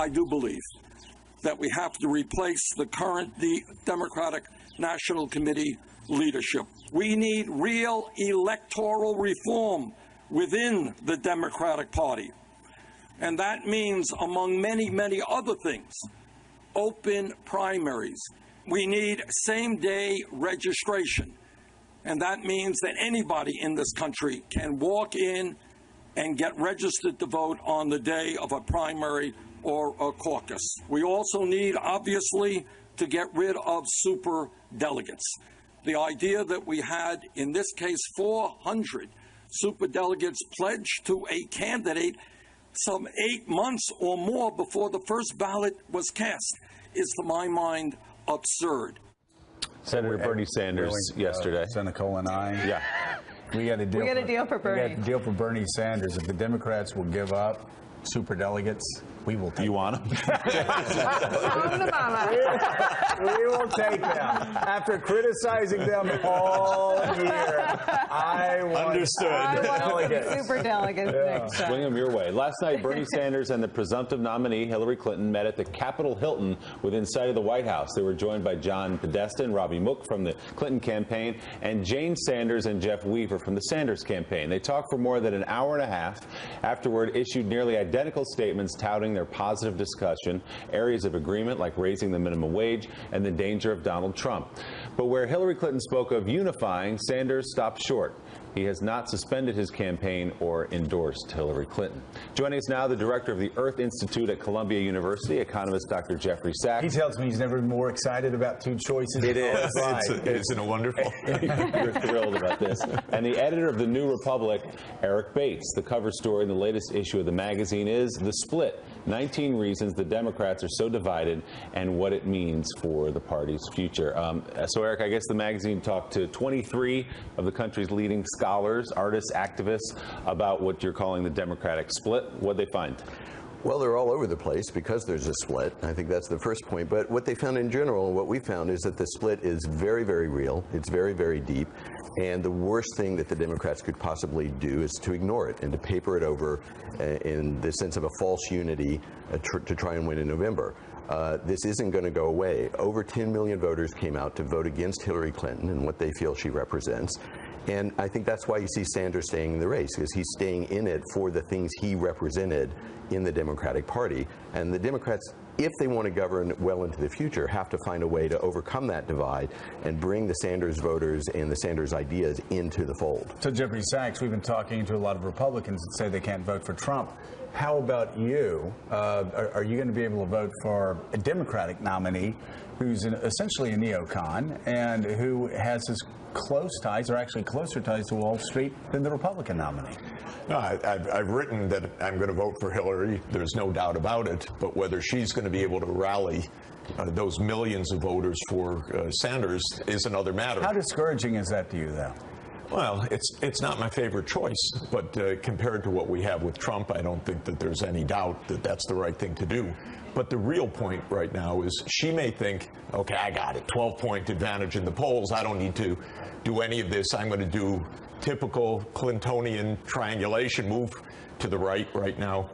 I do believe that we have to replace the current Democratic National Committee leadership. We need real electoral reform within the Democratic Party. And that means, among many, many other things, open primaries. We need same-day registration. And that means that anybody in this country can walk in and get registered to vote on the day of a primary or a caucus. We also need, obviously, to get rid of super delegates. The idea that we had, in this case, 400 super delegates pledged to a candidate some 8 months or more before the first ballot was cast is, to my mind, absurd. Senator Bernie Sanders yesterday. Nicole and I. Yeah. We got a deal for Bernie. We got a deal for Bernie Sanders. If the Democrats will give up super delegates, we will take You want them? We will take them. After criticizing them all year, I want super delegates next time. Swing them your way. Last night, Bernie Sanders and the presumptive nominee, Hillary Clinton, met at the Capitol Hilton within sight of the White House. They were joined by John Podesta and Robbie Mook from the Clinton campaign and Jane Sanders and Jeff Weaver from the Sanders campaign. They talked for more than an hour and a half. Afterward, issued nearly identical statements touting their positive discussion, areas of agreement like raising the minimum wage and the danger of Donald Trump. But where Hillary Clinton spoke of unifying, Sanders stopped short. He has not suspended his campaign or endorsed Hillary Clinton. Joining us now, the director of the Earth Institute at Columbia University, economist Dr. Jeffrey Sachs. He tells me he's never been more excited about two choices. It is. Isn't it wonderful? You're thrilled about this. And the editor of The New Republic, Eric Bates. The cover story in the latest issue of the magazine is The Split, 19 Reasons the Democrats Are So Divided and What It Means for the Party's Future. So, Eric, I guess the magazine talked to 23 of the country's leading scholars, artists, activists about what you're calling the Democratic split. What'd they find? Well, they're all over the place because there's a split. I think that's the first point. But what they found in general, what we found, is that the split is very, very real. It's very, very deep. And the worst thing that the Democrats could possibly do is to ignore it and to paper it over in the sense of a false unity to try and win in November. This isn't going to go away. Over 10 million voters came out to vote against Hillary Clinton and what they feel she represents. And I think that's why you see Sanders staying in the race, because he's staying in it for the things he represented in the Democratic Party. And the Democrats, if they want to govern well into the future, have to find a way to overcome that divide and bring the Sanders voters and the Sanders ideas into the fold. So, Jeffrey Sachs, we've been talking to a lot of Republicans that say they can't vote for Trump. How about you? Are you going to be able to vote for a Democratic nominee who's essentially a neocon and who has as close ties, or actually closer ties, to Wall Street than the Republican nominee? No, I've written that I'm going to vote for Hillary. There's no doubt about it. But whether she's going to be able to rally those millions of voters for Sanders is another matter. How discouraging is that to you, though? Well, it's not my favorite choice, but compared to what we have with Trump, I don't think that there's any doubt that that's the right thing to do. But the real point right now is she may think, okay, I got it, 12-point advantage in the polls. I don't need to do any of this. I'm going to do typical Clintonian triangulation, move to the right now.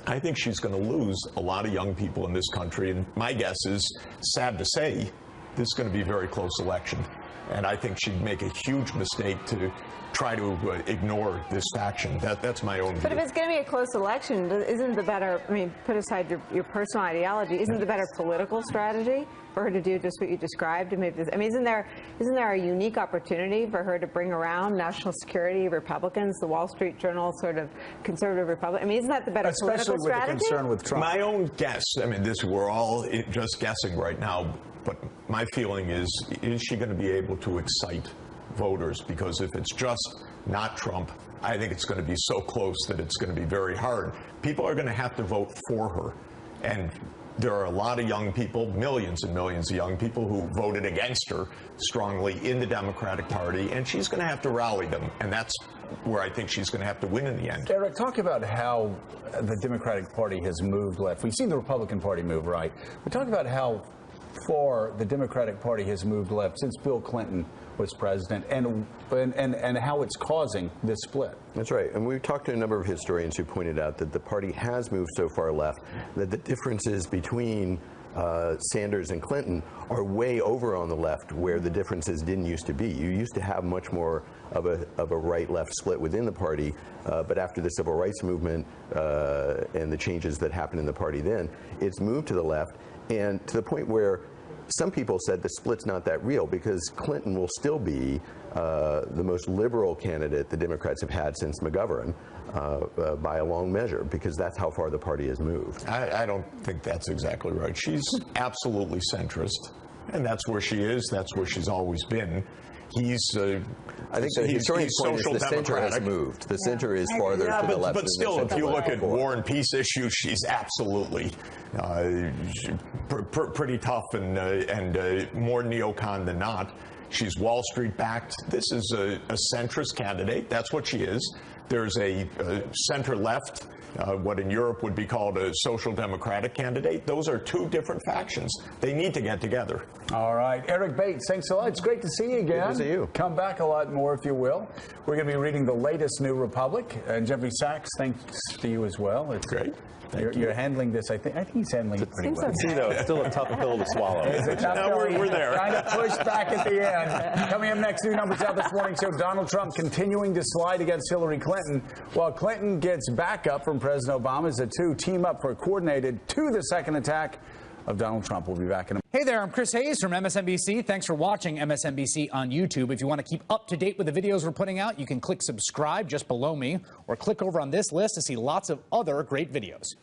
I think she's going to lose a lot of young people in this country. And my guess is, sad to say, this is going to be a very close election. And I think she'd make a huge mistake to try to ignore this faction. That's my own view. But if it's going to be a close election, isn't the better, I mean, put aside your personal ideology, isn't the better political strategy for her to do just what you described? I mean, isn't there a unique opportunity for her to bring around national security Republicans, the Wall Street Journal sort of conservative Republican? I mean, isn't that the better political strategy? Especially with the concern with Trump. My own guess, I mean, we're all just guessing right now, but my feeling is she going to be able to excite voters? Because if it's just not Trump, I think it's going to be so close that it's going to be very hard. People are going to have to vote for her. And there are a lot of young people, millions and millions of young people, who voted against her strongly in the Democratic Party, and she's going to have to rally them. And that's where I think she's going to have to win in the end. Eric, talk about how the Democratic Party has moved left. We've seen the Republican Party move right, but talk about how far the Democratic Party has moved left since Bill Clinton was president, and how it's causing this split. That's right. And we've talked to a number of historians who pointed out that the party has moved so far left that the differences between Sanders and Clinton are way over on the left, where the differences didn't used to be. You used to have much more of a right-left split within the party, but after the civil rights movement and the changes that happened in the party then, it's moved to the left, and to the point where some people said the split's not that real because Clinton will still be the most liberal candidate the Democrats have had since McGovern by a long measure, because that's how far the party has moved. I don't think that's exactly right. She's absolutely centrist, and that's where she is. That's where she's always been. I think the historian point is social the center has democratic. moved. The center is farther to the left. But than still, the if center you was look at before. war and peace issues, she's absolutely pretty tough and more neocon than not. She's Wall Street backed. This is a centrist candidate. That's what she is. There's a center left, what in Europe would be called a social democratic candidate. Those are two different factions. They need to get together. All right, Eric Bates, thanks a lot. It's great to see you again. Good to see you. Come back a lot more if you will. We're going to be reading the latest New Republic. And Jeffrey Sachs, thanks to you as well. It's Great. You're handling this. I think he's handling it pretty well. See, though, it's still a tough pill to swallow. No, we're there. Kind of pushed back at the end. Coming up next, new numbers out this morning show Donald Trump continuing to slide against Hillary Clinton, while Clinton gets backup from President Obama as the two team up for a coordinated to the second attack of Donald Trump. We'll be back in a Hey there, I'm Chris Hayes from MSNBC. Thanks for watching MSNBC on YouTube. If you want to keep up to date with the videos we're putting out, you can click subscribe just below me, or click over on this list to see lots of other great videos.